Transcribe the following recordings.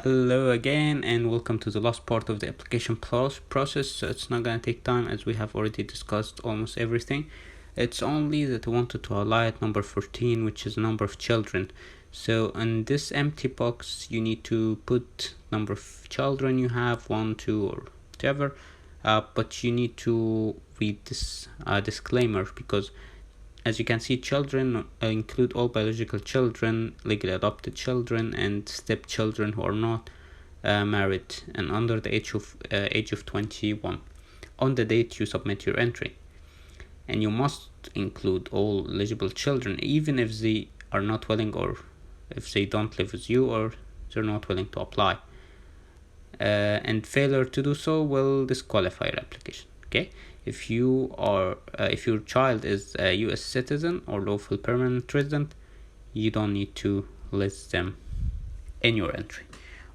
Hello again and welcome to the last part of the application process. So it's not going to take time as we have already discussed almost everything. It's only that I wanted to highlight number 14, which is the number of children. So in this empty box you need to put number of children you have, 1, 2 or whatever, but you need to read this disclaimer, because as you can see, children include all biological children, legally adopted children, and stepchildren who are not married and under the age of 21 on the date you submit your entry. And you must include all eligible children, even if they are not willing, or if they don't live with you, or they're not willing to apply. And failure to do so will disqualify your application. Okay, if your child is a US citizen or lawful permanent resident, you don't need to list them in your entry.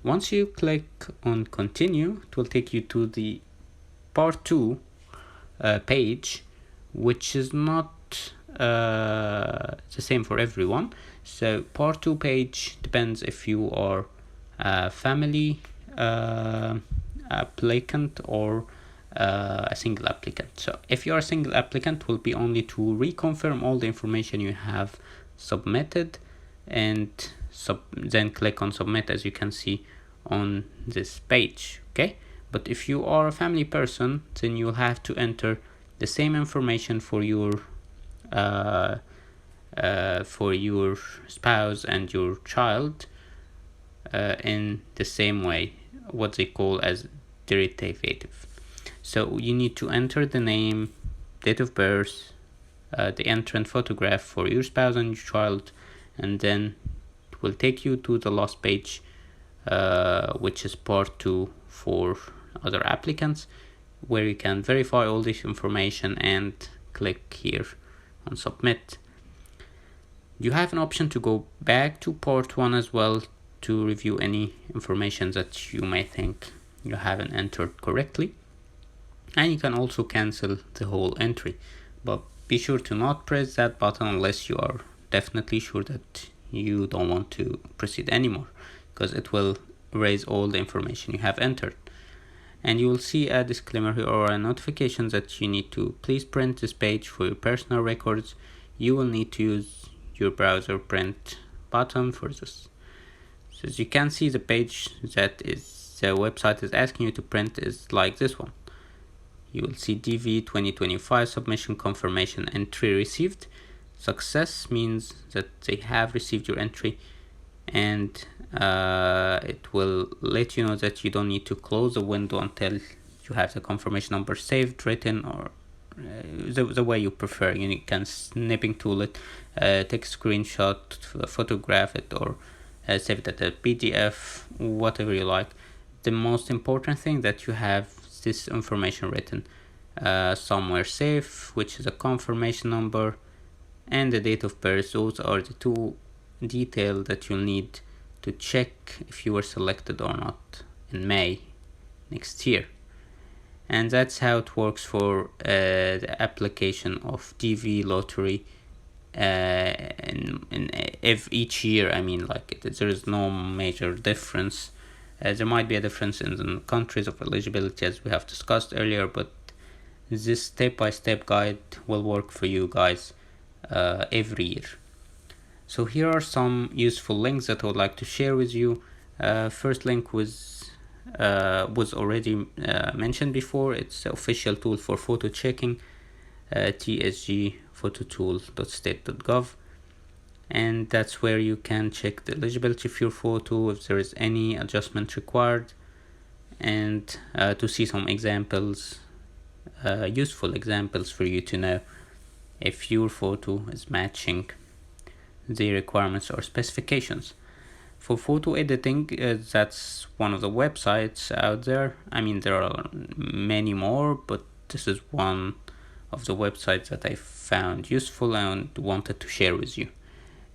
Once you click on continue, it will take you to the part 2 page, which is not the same for everyone. So part 2 page depends if you are a family applicant or a single applicant. So if you are a single applicant, it will be only to reconfirm all the information you have submitted, and then click on submit, as you can see on this page. Okay, but if you are a family person, then you'll have to enter the same information for your spouse and your child in the same way, what they call as derivative. So you need to enter the name, date of birth, the entrant photograph for your spouse and your child, and then it will take you to the last page, which is part 2 for other applicants, where you can verify all this information and click here on submit. You have an option to go back to part 1 as well to review any information that you may think you haven't entered correctly, and you can also cancel the whole entry, but be sure to not press that button unless you are definitely sure that you don't want to proceed anymore, because it will erase all the information you have entered. And you will see a disclaimer here, or a notification, that you need to please print this page for your personal records. You will need to use your browser print button for this. So as you can see, the page that the website is asking you to print is like this one. You will see DV 2025 submission confirmation entry received. Success means that they have received your entry, and it will let you know that you don't need to close the window until you have the confirmation number saved, written, or the way you prefer. You can snipping tool it, take a screenshot, photograph it, or save it as a PDF, whatever you like. The most important thing that you have this information written somewhere safe, which is a confirmation number and the date of birth. Those are the two details that you'll need to check if you were selected or not in May next year. And that's how it works for the application of DV lottery each year. I mean, like, there is no major difference. There might be a difference in the countries of eligibility, as we have discussed earlier, but this step-by-step guide will work for you guys every year. So here are some useful links that I would like to share with you. First link was already mentioned before. It's the official tool for photo checking, tsgphototool.state.gov, and that's where you can check the eligibility of your photo, if there is any adjustment required, and to see some examples, useful examples for you to know if your photo is matching the requirements or specifications. For photo editing, that's one of the websites out there. I mean, there are many more, but this is one of the websites that I found useful and wanted to share with you.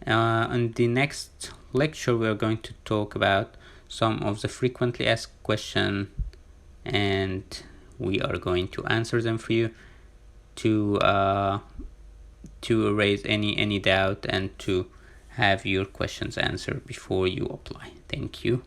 In the next lecture, we are going to talk about some of the frequently asked questions, and we are going to answer them for you to erase any doubt and to have your questions answered before you apply. Thank you.